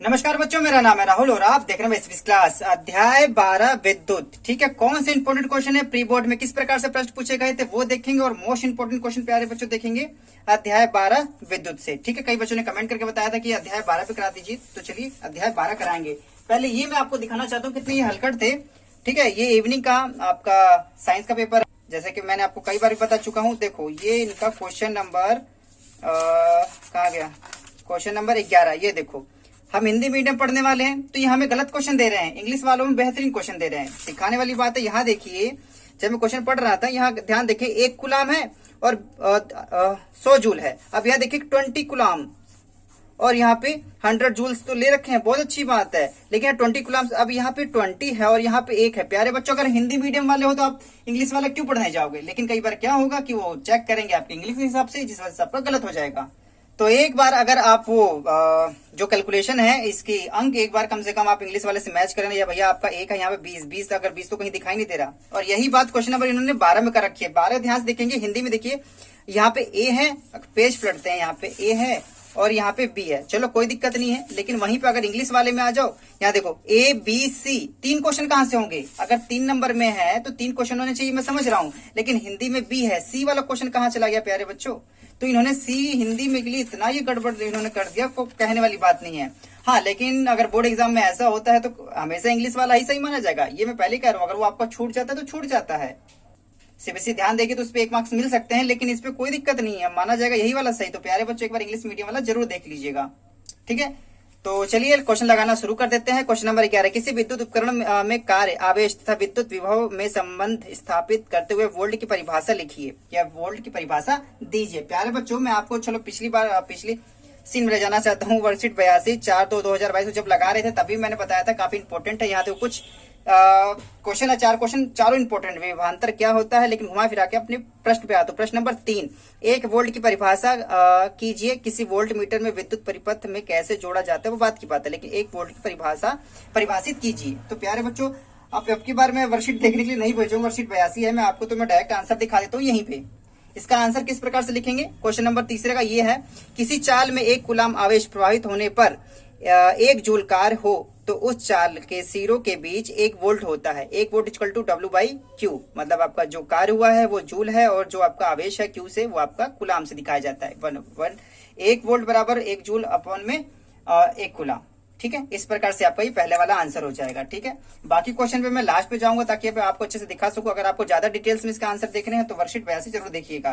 नमस्कार बच्चों, मेरा नाम है राहुल और आप देख रहे हैं इस क्लास अध्याय 12 विद्युत। ठीक है, कौन से इंपोर्टेंट क्वेश्चन है प्री बोर्ड में, किस प्रकार से प्रश्न पूछे गए थे वो देखेंगे और मोस्ट इंपोर्टेंट क्वेश्चन प्यारे बच्चों देखेंगे अध्याय 12 विद्युत से। ठीक है, कई बच्चों ने कमेंट करके बताया था कि अध्याय 12 पे करा दीजिए, तो चलिए अध्याय 12 कराएंगे। पहले ये मैं आपको दिखाना चाहता हूँ कितने ये हलकट थे। ठीक है, ये इवनिंग का आपका साइंस का पेपर है, जैसे कि मैंने आपको कई बार बता चुका हूँ। देखो ये इनका क्वेश्चन नंबर कहाँ गया, क्वेश्चन नंबर 11। ये देखो, हम हिंदी मीडियम पढ़ने वाले हैं तो ये हमें गलत क्वेश्चन दे रहे हैं, इंग्लिश वालों में बेहतरीन क्वेश्चन दे रहे हैं। सिखाने वाली बात है, यहाँ देखिए जब मैं क्वेश्चन पढ़ रहा था, यहाँ ध्यान देखिए 1 कूलाम है और 100 जूल है। अब यहाँ देखिए 20 कूलाम और यहाँ पे 100 जूल्स तो ले रखे हैं, बहुत अच्छी बात है। लेकिन 20 कूलाम, अब यहाँ पे 20 है और यहाँ पे 1 है। प्यारे बच्चों, अगर हिंदी मीडियम वाले हो तो आप इंग्लिश वाला क्यों पढ़ने जाओगे, लेकिन कई बार क्या होगा कि वो चेक करेंगे आपके इंग्लिश के हिसाब से, जिस वजह से आपका गलत हो जाएगा। तो एक बार अगर आप वो जो कैलकुलेशन है इसकी अंक एक बार कम से कम आप इंग्लिश वाले से मैच करें, या भैया आपका 1 है यहाँ पे 20 अगर 20 तो कहीं दिखाई नहीं दे रहा। और यही बात क्वेश्चन नंबर इन्होंने 12 में कर रखी है। 12 ध्यान से देखेंगे, हिंदी में देखिए यहाँ पे ए है, पेज पलटते हैं, यहाँ पे ए है और यहाँ पे बी है। चलो कोई दिक्कत नहीं है, लेकिन वहीं पे अगर इंग्लिश वाले में आ जाओ, यहाँ देखो ए बी सी, 3 क्वेश्चन कहां से होंगे। अगर 3 नंबर में है तो 3 क्वेश्चन होने चाहिए, मैं समझ रहा हूं, लेकिन हिंदी में बी है, सी वाला क्वेश्चन कहां चला गया प्यारे बच्चों। तो इन्होंने सी हिंदी में के लिए इतना ये गड़बड़ इन्होंने कर दिया, को कहने वाली बात नहीं है। हाँ, लेकिन अगर बोर्ड एग्जाम में ऐसा होता है तो हमेशा इंग्लिश वाला ही सही माना जाएगा, ये मैं पहले कह रहा हूँ। अगर वो आपका छूट जाता है तो छूट जाता है, सीबीएसई ध्यान देगी तो उस पर 1 मार्क्स मिल सकते हैं, लेकिन इस पे कोई दिक्कत नहीं है, माना जाएगा यही वाला सही। तो प्यारे बच्चों, एक बार इंग्लिश मीडियम वाला जरूर देख लीजिएगा। ठीक है, तो चलिए क्वेश्चन लगाना शुरू कर देते हैं। क्वेश्चन नंबर 11, किसी विद्युत उपकरण में कार्य, आवेश तथा विद्युत विभव में संबंध स्थापित करते हुए वोल्ट की परिभाषा लिखिए, या वोल्ट की परिभाषा दीजिए। प्यारे बच्चों, मैं आपको चलो पिछली सीन में ले जाना चाहता हूँ। वर्कशीट 82 4/2/2022 जब लगा रहे थे तभी मैंने बताया था, काफी इंपॉर्टेंट है। यहाँ तो कुछ क्वेश्चन है, 4 क्वेश्चन, चारों इंपॉर्टेंट। विभवांतर क्या होता है, लेकिन घुमा फिरा के अपने प्रश्न पे आता हूं। प्रश्न नंबर 3, 1 वोल्ट की परिभाषा कीजिए, किसी वोल्ट मीटर में विद्युत परिपथ में कैसे जोड़ा जाता है वो बात की बात है, लेकिन 1 वोल्ट की परिभाषा परिभाषित कीजिए। तो प्यारे बच्चों, अब की बार मैं वर्कशीट देखने के लिए नहीं भेजूंगा, वर्कशीट 82 है, मैं आपको तो मैं डायरेक्ट आंसर दिखा देता हूँ यहीं पे। इसका आंसर किस प्रकार से लिखेंगे, क्वेश्चन नंबर 3 का ये है, किसी चाल में 1 कूलाम आवेश प्रवाहित होने पर 1 जूल कार्य हो तो उस चाल के सिरों के बीच 1 वोल्ट होता है। 1 वोल्ट इक्वल टू W/Q, मतलब आपका जो कार्य हुआ है वो जूल है और जो आपका आवेश है Q से, वो आपका कूलाम से दिखाया जाता है। 1 वोल्ट बराबर 1 जूल अपॉन में 1 कूलाम। ठीक है, इस प्रकार से आपका ये पहले वाला आंसर हो जाएगा। ठीक है, बाकी क्वेश्चन पे मैं लास्ट पे जाऊंगा ताकि आपको अच्छे से दिखा सकूं। अगर आपको ज्यादा डिटेल्स में इसका आंसर देखने हैं तो वर्कशीट 82 जरूर देखिएगा।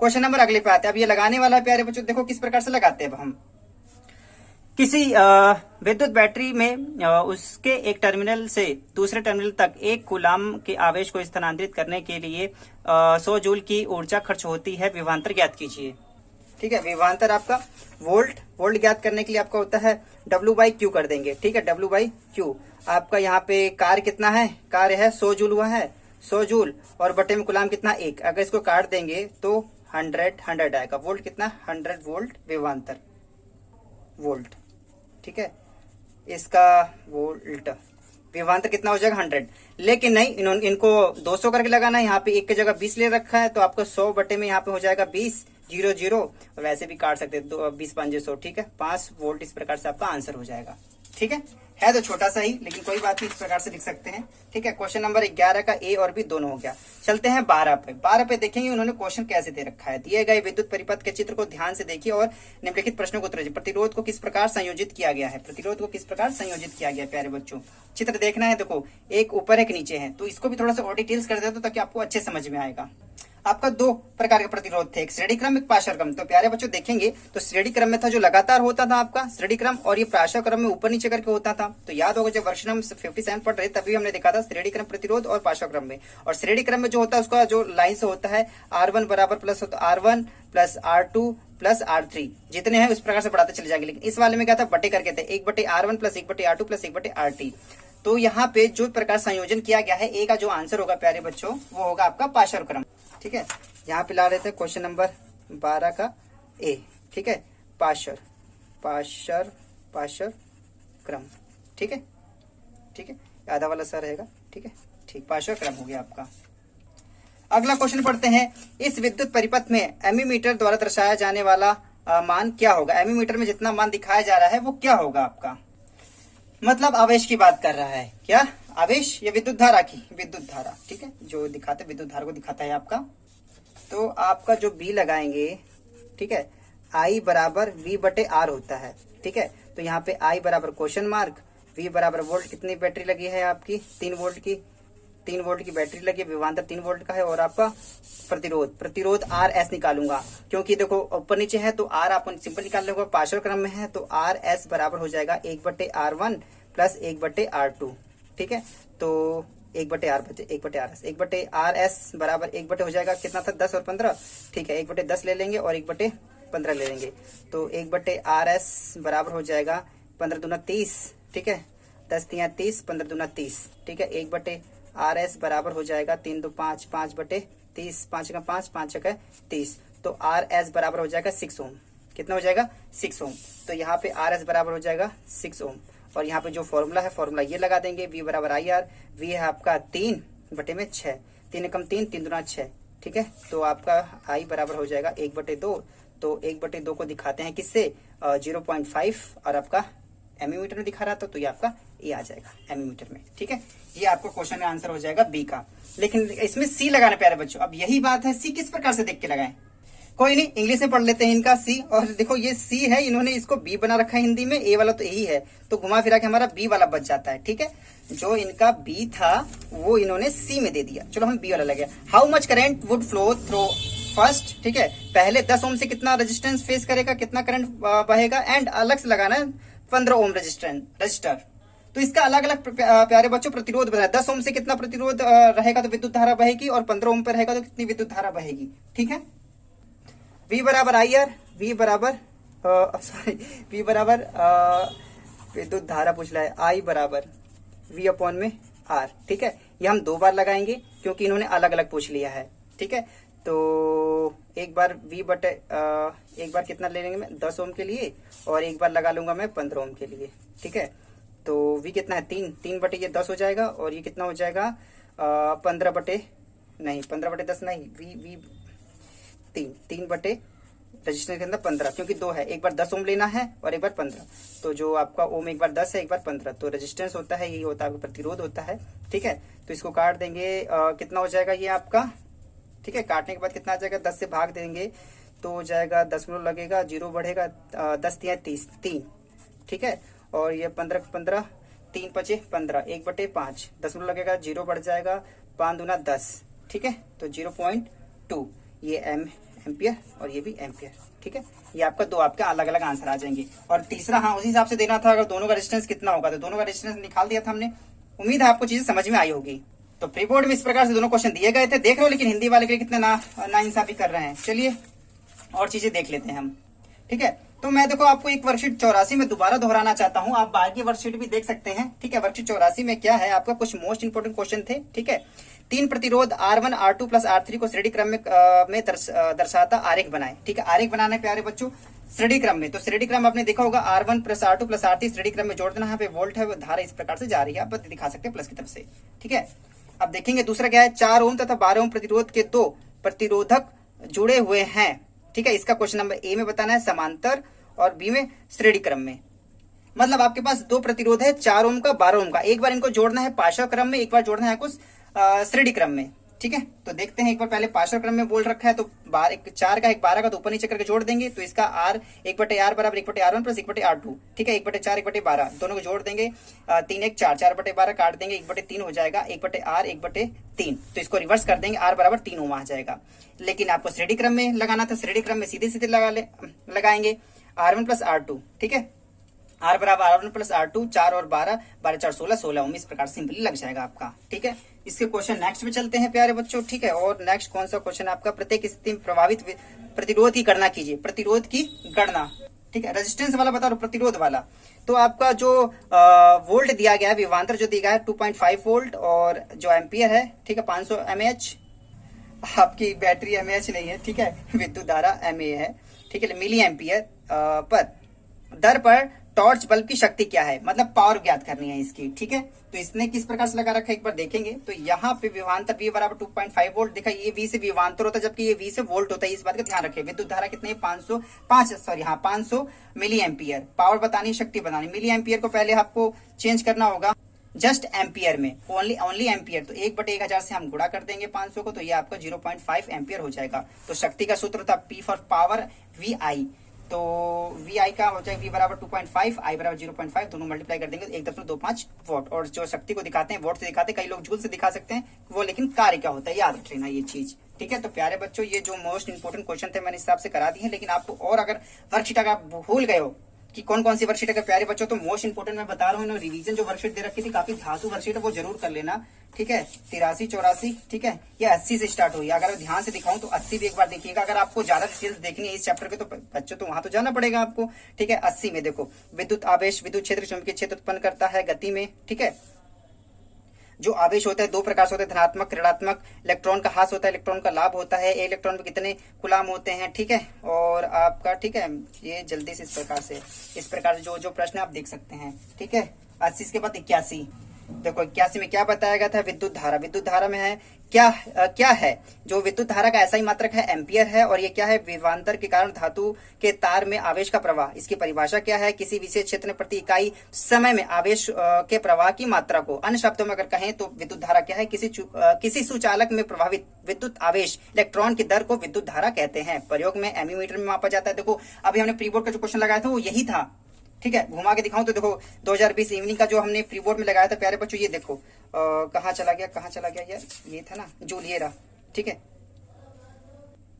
क्वेश्चन नंबर अगले पे आते हैं। अब ये लगाने वाला है प्यारे बच्चों, देखो किस प्रकार से लगाते हैं हम। किसी विद्युत बैटरी में उसके एक टर्मिनल से दूसरे टर्मिनल तक 1 कूलाम के आवेश को स्थानांतरित करने के लिए 100 जूल की ऊर्जा खर्च होती है। विभवांतर ज्ञात कीजिए। ठीक है, विभवांतर आपका वोल्ट ज्ञात करने के लिए आपका होता है W/Q कर देंगे। ठीक है, W/Q आपका यहाँ पे कार्य कितना है, कार्य है 100 जूल हुआ है, 100 जूल और बटे में कूलाम कितना 1। अगर इसको काट देंगे तो 100 आएगा। वोल्ट कितना, 100 वोल्ट विभवांतर वोल्ट। ठीक है, इसका वोल्ट विभवांतर कितना हो जाएगा 100, लेकिन नहीं, इनको 200 करके लगाना है। यहाँ पे 1 की जगह 20 ले रखा है, तो आपको 100 बटे में यहाँ पे हो जाएगा 20, 00, और वैसे भी काट सकते हैं 20 5 100। ठीक है, 5 वोल्ट इस प्रकार से आपका आंसर हो जाएगा। ठीक है तो छोटा सा ही, लेकिन कोई बात नहीं, इस प्रकार से लिख सकते हैं। ठीक है, क्वेश्चन नंबर 11 का ए और बी दोनों हो गया। चलते हैं 12 पे। 12 पे देखेंगे उन्होंने क्वेश्चन कैसे दे रखा है। दिए गए विद्युत परिपथ के चित्र को ध्यान से देखिए और निम्नलिखित प्रश्नों को उत्तर दीजिए। प्रतिरोध को किस प्रकार संयोजित किया गया है, प्रतिरोध को किस प्रकार संयोजित किया गया। प्यारे बच्चों, चित्र देखना है, देखो एक ऊपर एक नीचे है, तो इसको भी थोड़ा सा और डिटेल्स कर देता हूं ताकि आपको अच्छे समझ में आएगा। आपका 2 प्रकार के प्रतिरोध थे, एक श्रेणी क्रम, एक प्राशर क्रम। तो प्यारे बच्चों देखेंगे तो श्रेणी क्रम में था जो लगातार होता था आपका श्रेणी क्रम, और ये प्राशर क्रम में ऊपर नीचे करके होता था। तो याद होगा जब वर्ष नंबर 57 पढ़ रहे तभी हमने देखा था श्रेणी क्रम प्रतिरोध और प्राशर क्रम में। और श्रेणी क्रम में जो होता है उसका जो लाइन से होता है R1 बराबर plus R1 plus R2 plus R3, जितने हैं उस प्रकार से बढ़ाते चले जाएंगे। लेकिन इस वाले में क्या था, बटे करके थे, 1/R1 plus 1/R2 plus 1/RT। तो यहाँ पे जो प्रकार संयोजन किया गया है, ए का जो आंसर होगा प्यारे बच्चों वो होगा आपका प्राशर क्रम। ठीक है, यहाँ पे ला रहे थे क्वेश्चन नंबर 12 का ए। ठीक है, पाशर क्रम। ठीक है, आधा वाला सा रहेगा। ठीक है, ठीक, पाशर क्रम हो गया आपका। अगला क्वेश्चन पढ़ते हैं, इस विद्युत परिपथ में एमीमीटर द्वारा दर्शाया जाने वाला मान क्या होगा। एमीमीटर में जितना मान दिखाया जा रहा है वो क्या होगा आपका। मतलब आवेश की बात कर रहा है क्या, आवेश या विद्युत धारा की, विद्युत धारा, ठीक है, जो दिखाते विद्युत धारा को दिखाता है आपका। तो आपका जो बी लगाएंगे, ठीक है, आई बराबर वी बटे आर होता है, ठीक है। तो यहाँ पे आई बराबर क्वेश्चन मार्क, वी बराबर वोल्ट, कितनी बैटरी लगी है आपकी 3 वोल्ट की, 3 वोल्ट की बैटरी लगी, विभवांतर 3 वोल्ट का है, और आपका प्रतिरोध, प्रतिरोध आर एस निकालूंगा, क्योंकि देखो ऊपर नीचे है तो आर अपन सिंपल निकाल लेंगे, पार्शियल क्रम में है तो आर एस बराबर हो जाएगा 1/R1 प्लस 1/R2, ठीक है। तो 1/R बचे 1/RS, 1/RS बराबर 1 हो जाएगा, कितना था 10 और 15, ठीक है, 1/10 ले लेंगे और 1/15 ले लेंगे, तो 1/RS बराबर हो जाएगा 15 दूना 30, ठीक है, 10 तिया 30, 15 दूना 30, ठीक है। 1/RS बराबर हो जाएगा 3 2 5, 5/30, 5 का 5, 5 का 30, तो RS बराबर हो जाएगा 6 ओम, कितना हो जाएगा 6 ओम। तो यहाँ पे RS बराबर हो जाएगा 6 ओम, और यहाँ पे जो फॉर्मूला है फॉर्मूला ये लगा देंगे, V बराबर IR, V है आपका 3/6, 3 कम 3, 3 दूना 6, ठीक है। तो आपका I बराबर हो जाएगा 1/2, तो 1/2 को दिखाते हैं किससे 0.5, और आपका एमीमीटर में दिखा रहा था तो ये आपका ये आ जाएगा एमीमीटर में, ठीक है। ये आपको क्वेश्चन का आंसर हो जाएगा बी का। लेकिन इसमें सी लगाना प्यारे बच्चों, अब यही बात है, सी किस प्रकार से देख के लगाएं, कोई नहीं, इंग्लिश में पढ़ लेते हैं इनका सी। और देखो ये सी है, इन्होंने इसको बी बना रखा है हिंदी में, ए वाला तो यही है, तो घुमा फिरा के हमारा बी वाला बच जाता है, ठीक है। जो इनका बी था वो इन्होंने सी में दे दिया, चलो हम बी वाला लगे। How much current would flow through first, ठीक है, पहले 10 ओम से कितना रेजिस्टेंस फेस करेगा, कितना करंट बहेगा, एंड अलग से लगाना है 15 ओम रजिस्टर। तो इसका अलग अलग प्यारे बच्चों प्रतिरोध बताया, 10 ओम से कितना प्रतिरोध रहेगा तो विद्युत धारा बहेगी, और 15 ओम पर रहेगा तो कितनी विद्युत धारा बहेगी, ठीक है। V बराबर IR, V बराबर V बराबर विद्युत धारा पूछ रहा है, I बराबर V अपॉन में R, ठीक है। ये हम 2 बार लगाएंगे क्योंकि इन्होंने अलग अलग पूछ लिया है, ठीक है। तो एक बार V बटे एक बार कितना ले लेंगे मैं 10 ओम के लिए, और एक बार लगा लूंगा मैं 15 ओम के लिए, ठीक है। तो V कितना है 3 बटे ये 10 हो जाएगा, और ये कितना हो जाएगा 15/10 नहीं, V 3 बटे रजिस्टर के अंदर 15, क्योंकि 2 है, एक बार 10 ओम लेना है और एक बार 15, तो जो आपका ओम एक बार 10 है एक बार 15, तो रेजिस्टेंस होता है, यही होता है प्रतिरोध होता है, ठीक है। तो इसको काट देंगे, कितना हो जाएगा ये आपका, ठीक है, काटने के बाद कितना आ जाएगा 10 से भाग देंगे तो हो जाएगा 10 मिनट लगेगा, 0 बढ़ेगा, 10 तिया 30, 3, ठीक है, और ये 15 3 5 15, 1/5, 10 मिनट लगेगा, 0 बढ़ जाएगा, 5 दूना 10, ठीक है, तो 0.2, ये एम्पियर और ये भी एम्पियर, ठीक है। ये आपका 2 आपके अलग अलग आंसर आ जाएंगे। और तीसरा हाँ उसी हिसाब से देना था, अगर दोनों का रेजिस्टेंस कितना होगा, तो दोनों का रेजिस्टेंस निकाल दिया था हमने। उम्मीद है आपको चीजें समझ में आई होगी। तो प्री बोर्ड में इस प्रकार से दोनों क्वेश्चन दिए गए थे, देख रहे हो, लेकिन हिंदी वाले के लिए कितने नाइंसाफी कर रहे हैं। चलिए और चीजें देख लेते हैं हम, ठीक है। तो मैं देखो आपको एक वर्कशीट 84 में दोबारा दोहराना चाहता हूं, आप बाकी वर्कशीट भी देख सकते हैं, ठीक है। वर्कशीट 84 में क्या है, आपका कुछ मोस्ट इंपोर्टेंट क्वेश्चन थे, ठीक है। 3 प्रतिरोध R1 R2 प्लस R3 को श्रेणी क्रम में दर्शाता आरेख बनाए, ठीक है। आरेख बनाना है प्यारे बच्चों श्रेणी क्रम में, तो श्रेणी क्रम आपने देखा होगा R1 plus R2 plus R3 श्रेणी क्रम में जोड़ देना, यहाँ पे वोल्ट है, धारा इस प्रकार से जा रही है, आप दिखा सकते हैं प्लस की तरफ से, ठीक है। अब देखेंगे दूसरा क्या है, 4 ओम तथा 12 ओम प्रतिरोध के 2 प्रतिरोधक जुड़े हुए हैं, ठीक है। इसका क्वेश्चन नंबर ए में बताना है समांतर, और बी में श्रेणी क्रम में। मतलब आपके पास 2 प्रतिरोध है, 4 ओम का 12 ओम का, एक बार इनको जोड़ना है पार्शियल क्रम में, एक बार जोड़ना है कुछ श्रेणी क्रम में, ठीक है। तो देखते हैं, एक बार पहले पार्शियल क्रम में बोल रखा है, तो 4 का एक 12 का, तो ऊपर नीचे करके जोड़ देंगे, तो इसका R 1/R बराबर 1/R1 प्लस 1/R2, ठीक है। 1/4 1/12 दोनों को जोड़ देंगे, 3 1 4, 4/12 काट देंगे, 1/3 हो जाएगा, 1/R 1/3, तो इसको रिवर्स कर देंगे, R बराबर 3 ओम आ जाएगा। लेकिन आपको श्रेणी क्रम में लगाना था, श्रेणी क्रम में सीधे सीधे लगाएंगे R1 प्लस R2, ठीक है। R बराबर R1 प्लस R2, 4 और 12, 12 4 16, 16 ओम, इस प्रकार सिंपली लग जाएगा आपका, ठीक है। इसके क्वेश्चन नेक्स्ट में चलते हैं प्यारे बच्चों, ठीक है। और नेक्स्ट कौन सा क्वेश्चन आपका, प्रत्येक स्थिति में प्रभावित प्रतिरोध की गणना कीजिए, प्रतिरोध की गणना, ठीक है। रेजिस्टेंस वाला बता रहा हूं, प्रतिरोध वाला, तो आपका जो वोल्ट दिया गया है, विभवांतर जो दिया गया है 2.5 वोल्ट, और जो एम्पियर है, ठीक है 500 mAh, आपकी बैटरी mAh नहीं है, ठीक है, विद्युत धारा mA है, ठीक है, मिली एम्पियर पर दर पर टॉर्च बल्ब की शक्ति क्या है, मतलब पावर ज्ञात करनी है इसकी, ठीक है। तो इसने किस प्रकार से लगा रखा है एक बार देखेंगे। तो यहाँ पे विभवांतर V बराबर 2.5 वोल्ट दिखा, ये V से विभवांतर होता है जबकि ये V से वोल्ट होता है, इस बात का ध्यान रखें। विद्युत धारा कितनी है 500 मिली एम्पियर। पावर बतानी, शक्ति बतानी, मिली एम्पियर को पहले आपको चेंज करना होगा जस्ट एम्पियर में, ओनली एम्पियर। तो 1/1000 से हम गुणा कर देंगे 500 को, तो ये आपका 0.5 एम्पियर हो जाएगा। तो शक्ति का सूत्र था P फॉर पावर VI, तो VI का हो जाएगा V बराबर 2.5, I बराबर 0.5, दोनों मल्टीप्लाई कर देंगे 1.25 वोट। और जो शक्ति को दिखाते हैं वोट से दिखाते हैं, कई लोग जूल से दिखा सकते हैं वो, लेकिन कार्य क्या होता है याद रख लेना ये चीज, ठीक है। तो प्यारे बच्चों ये जो मोस्ट इंपोर्टेंट क्वेश्चन थे मैंने इस हिसाब से करा दिए हैं, लेकिन आपको और अगर वर्कशीट अगर आप भूल गए हो कि कौन कौन सी वर्कशीट है प्यारे बच्चों, तो मोस्ट इंपोर्टेंट मैं बता रहा हूँ, रिवीजन जो वर्कशीट दे रखी थी काफी धातु वर्कशीट है, वो जरूर कर लेना, ठीक है। 83, 84, ठीक है, ये 80 से स्टार्ट हुई। अगर ध्यान से दिखाऊं तो 80 भी एक बार देखिएगा। अगर आपको ज्यादा डिटेल्स देखनी है इस चैप्टर के तो बच्चों तो वहां तो जाना पड़ेगा आपको, ठीक है। 80 में देखो विद्युत आवेश विद्युत क्षेत्र चुंबकीय क्षेत्र उत्पन्न करता है गति में, ठीक है। जो आवेश होता है दो प्रकार से होते हैं, धनात्मक ऋणात्मक। इलेक्ट्रॉन का ह्रास होता है, इलेक्ट्रॉन का लाभ होता है। एक इलेक्ट्रॉन में कितने कूलाम होते हैं, ठीक है। और आपका, ठीक है, ये जल्दी से इस प्रकार से जो प्रश्न आप देख सकते हैं, ठीक है। 80 के बाद 81, देखो 81 में क्या बताया गया था, विद्युत धारा में है क्या है, जो विद्युत धारा का ऐसा ही मात्रक है एम्पियर है। और ये क्या है, विभवांतर के कारण धातु के तार में आवेश का प्रवाह। इसकी परिभाषा क्या है, किसी विशेष क्षेत्र में प्रति इकाई समय में आवेश के प्रवाह की मात्रा को। अन्य शब्दों में अगर कहें तो विद्युत धारा क्या है, किसी सुचालक में प्रभावित विद्युत आवेश इलेक्ट्रॉन की दर को विद्युत धारा कहते हैं। प्रयोग में एमीमीटर में मापा जाता है। देखो अभी हमने प्री बोर्ड का जो क्वेश्चन लगाया था वो यही था, ठीक है। घुमा के दिखाऊं तो देखो 2020 इवनिंग का जो हमने प्री बोर्ड में लगाया था प्यारे बच्चों, ये देखो कहाँ चला गया यार, ये था ना जूल, ये रहा, ठीक है,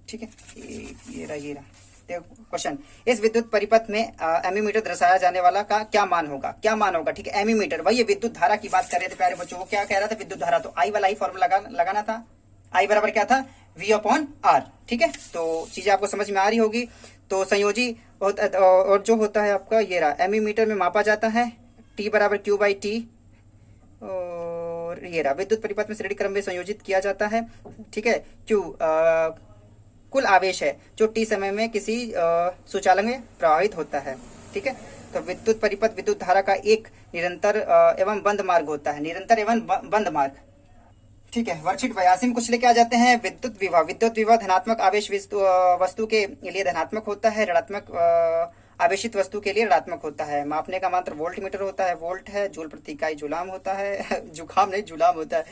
ये रहा देखो क्वेश्चन। इस विद्युत परिपथ में एमीमीटर दर्शाया जाने वाला का क्या मान होगा, ठीक है। एमीमीटर वही विद्युत धारा की बात कर रहे थे प्यारे बच्चों, वो क्या कह रहा था, विद्युत धारा। तो आई वाला ही फॉर्मूला लगाना था, आई बराबर क्या था, V/R, ठीक है। तो चीजें आपको समझ में आ रही होगी। तो संयोजी और जो होता है आपका ये रहा, एमीमीटर में मापा जाता है T बराबर Q/T, और ये रहा विद्युत परिपथ में श्रेणी क्रम में संयोजित किया जाता है, ठीक है। Q कुल आवेश है जो T समय में किसी सुचालक में प्रवाहित होता है, ठीक है। तो विद्युत परिपथ विद्युत धारा का एक निरंतर एवं बंद मार्ग होता है, निरंतर एवं बंद मार्ग, ठीक है। वर्कशीट 82 में कुछ लेके आ जाते हैं। विद्युत विभव धनात्मक आवेश वस्तु के लिए धनात्मक होता है, ऋणात्मक आवेशित वस्तु के लिए ऋणात्मक होता है। मापने का मात्र वोल्ट मीटर होता है, वोल्ट है। जूल प्रति इकाई जुलाम होता है जुखाम नहीं जुलाम होता है।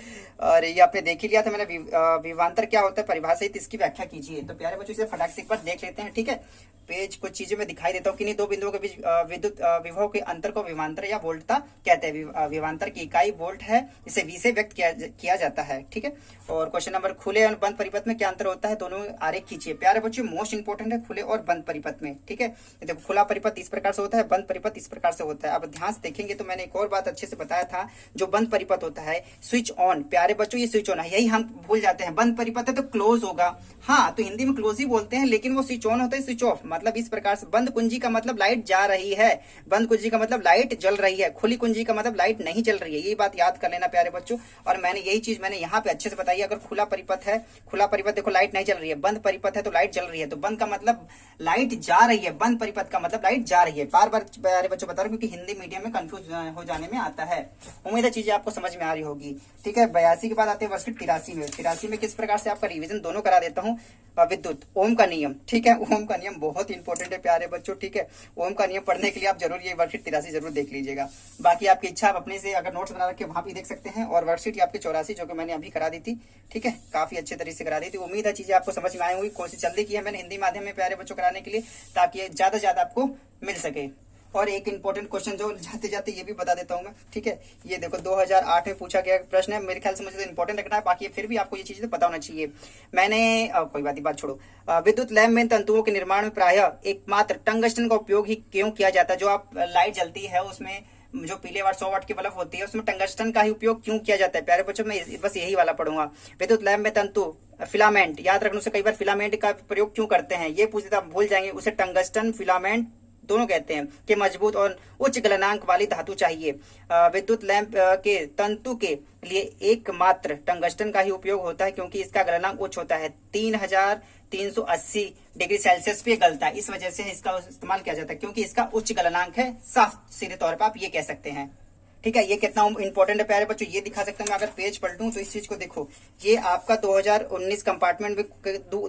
और ये आपने देख ही लिया था मैंने, विभवांतर क्या होता है परिभाषित, इसकी व्याख्या कीजिए। तो प्यारे बच्चों इसे फटाक से एक बार देख लेते हैं, ठीक है। पेज कुछ चीजें मैं दिखाई देता हूँ कि नहीं, दो बिंदुओं के बीच विद्युत विभव के अंतर को विभवांतर या वोल्टता कहते हैं। विभवांतर की इकाई वोल्ट है, इसे V से व्यक्त किया जाता है, ठीक है। और क्वेश्चन नंबर, खुले और बंद परिपथ में क्या अंतर होता है, दोनों आरेख खींचिए। प्यारे बच्चों मोस्ट इंपोर्टेंट है खुले और बंद परिपथ में, ठीक है। देखो खुला परिपथ इस प्रकार से होता है, बंद परिपथ इस प्रकार से होता है। अब ध्यान से देखेंगे तो मैंने एक और बात अच्छे से बताया था, जो बंद परिपथ होता है स्विच ऑन, प्यारे बच्चों ये स्विच ऑन है, यही हम भूल जाते हैं। बंद परिपथ है तो क्लोज होगा, हाँ तो हिंदी में क्लोज ही बोलते हैं, लेकिन वो स्विच ऑन होता है स्विच ऑफ, मतलब इस प्रकार से। बंद कुंजी का मतलब लाइट जा रही है, बंद कुंजी का मतलब लाइट जल रही है, खुली कुंजी का मतलब लाइट नहीं जल रही है। ये बात याद कर लेना प्यारे बच्चों। और मैंने यही चीज मैंने यहाँ पे अच्छे से बताई, अगर खुला परिपथ है, खुला परिपथ देखो लाइट नहीं जल रही है, बंद परिपथ है तो लाइट जल रही है। तो बंद का मतलब लाइट जा रही है, बंद परिपथ का मतलब लाइट जा रही है। बार बार प्यारे बच्चों बता रहा हूँ क्योंकि हिंदी मीडियम में कंफ्यूज हो जाने में आता है। उम्मीद है चीजें आपको समझ में आ रही होगी, ठीक है। 82 के बाद आते हैं वर्कशीट 83 में किस प्रकार से आपका रिवीजन दोनों करा देता हूँ। विद्युत ओम का नियम, ठीक है। ओम का नियम बहुत इंपॉर्टेंट है प्यारे बच्चों, ठीक है। ओम का नियम पढ़ने के लिए आप जरूर ये वर्कशीट 83 जरूर देख लीजिएगा। बाकी आपकी इच्छा, आप अपने से अगर नोट्स बना रखे वहां भी देख सकते हैं। और वर्कशीट आपकी 84 जो कि मैंने अभी करा दी थी, ठीक है, काफी अच्छे तरीके से करा दी थी। उम्मीद है चीजें आपको समझ में आई होंगी। कोशिश जल्दी की है मैंने हिंदी माध्यम में प्यारे बच्चों कराने के लिए, ताकि ज्यादा से ज्यादा आपको मिल सके। और एक इंपॉर्टेंट क्वेश्चन जो जाते जाते ये भी बता देता हूँ मैं, ठीक है। ये देखो 2008 में पूछा गया प्रश्न है, मेरे ख्याल से मुझे तो इंपॉर्टेंट रखना है, बाकी फिर भी आपको ये चीजें तो पता होना चाहिए। मैंने कोई बात छोड़ो। विद्युत लैंप में तंतुओं के निर्माण में प्रायः एकमात्र टंगस्टन का उपयोग ही क्यों किया जाता है। जो आप लाइट जलती है उसमें जो पीले वाट 100 वाट की बल्ब होती है उसमें टंगस्टन का ही उपयोग क्यों किया जाता है। प्यारे बच्चों मैं बस यही वाला पढ़ूंगा। विद्युत लैंप में तंतु फिलामेंट याद रखने से कई बार फिलामेंट का प्रयोग क्यों करते हैं ये पूछते, आप भूल जाएंगे। उसे टंगस्टन फिलामेंट दोनों कहते हैं कि मजबूत और उच्च गलनांक वाली धातु चाहिए। विद्युत लैंप के तंतु के लिए एकमात्र टंगस्टन का ही उपयोग होता है, क्योंकि इसका गलनांक उच्च होता है, 3380 डिग्री सेल्सियस पे गलता है। इस वजह से इसका इस्तेमाल किया जाता है, क्योंकि इसका उच्च गलनांक है। साफ सीधे तौर पर आप ये कह सकते हैं। ठीक है, ये कितना इंपॉर्टेंट है प्यारे बच्चों, ये दिखा सकता हूँ मैं। अगर पेज पलटूं तो इस चीज को देखो, ये आपका 2019 कंपार्टमेंट में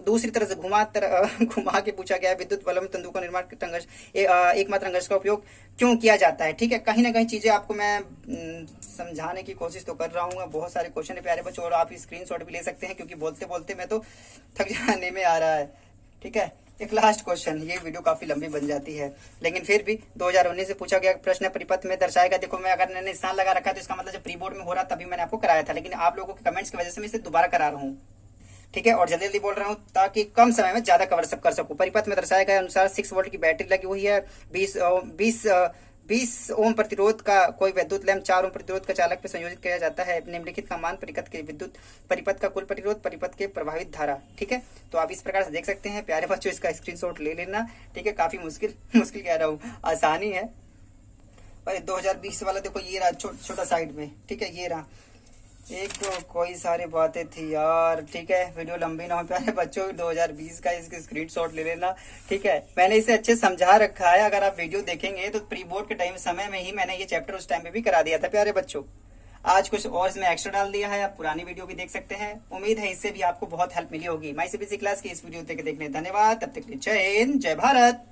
दूसरी तरह से घुमा के पूछा गया है। विद्युत वलम तंतु का निर्माण एकमात्र टंगस्टन का उपयोग क्यों किया जाता है। ठीक है, कहीं ना कहीं चीजें आपको मैं समझाने की कोशिश तो कर रहा हूँ। बहुत सारे क्वेश्चन है प्यारे बच्चों, और आप स्क्रीनशॉट भी ले सकते हैं, क्योंकि बोलते बोलते मैं तो थक जाने में आ रहा है। ठीक है, एक लास्ट क्वेश्चन, ये वीडियो काफी लंबी बन जाती है, लेकिन फिर भी 2019 से पूछा गया प्रश्न परिपथ में दर्शाएगा। देखो, मैं अगर मैंने स्थान लगा रखा है तो इसका मतलब जब प्री बोर्ड में हो रहा तभी मैंने आपको कराया था, लेकिन आप लोगों के कमेंट्स की वजह से मैं इसे दोबारा करा रहा हूँ। ठीक है, और जल्दी जल्दी बोल रहा हूँ ताकि कम समय में ज्यादा कवर कर सकूं। परिपथ में दर्शाए गए अनुसार 6 वोल्ट की बैटरी लगी हुई है, 20 ओम प्रतिरोध का कोई विद्युत लैंप 4 ओम प्रतिरोध का चालक पे संयोजित किया जाता है। निम्नलिखित का मान परिपथ के विद्युत परिपथ का कुल प्रतिरोध, परिपथ के प्रभावित धारा। ठीक है, तो आप इस प्रकार से देख सकते हैं प्यारे बच्चों, इसका स्क्रीनशॉट ले लेना। ठीक है, काफी मुश्किल कह रहा हूँ, आसानी है। और 2020 वाला देखो, ये रहा छोटा साइड में। ठीक है, ये रहा एक, कोई सारी बातें थी यार। ठीक है, वीडियो लंबी ना हो प्यारे बच्चों, 2020 का इसके स्क्रीनशॉट ले लेना। ठीक है, मैंने इसे अच्छे समझा रखा है। अगर आप वीडियो देखेंगे तो प्री बोर्ड के टाइम समय में ही मैंने ये चैप्टर उस टाइम पे भी करा दिया था प्यारे बच्चों। आज कुछ और इसमें एक्स्ट्रा डाल दिया है, आप पुरानी वीडियो भी देख सकते हैं। उम्मीद है इससे भी आपको बहुत हेल्प मिली होगी। माई सीबीएसई क्लास की इस वीडियो देखने धन्यवाद। तब तक के लिए जय हिंद, जय भारत।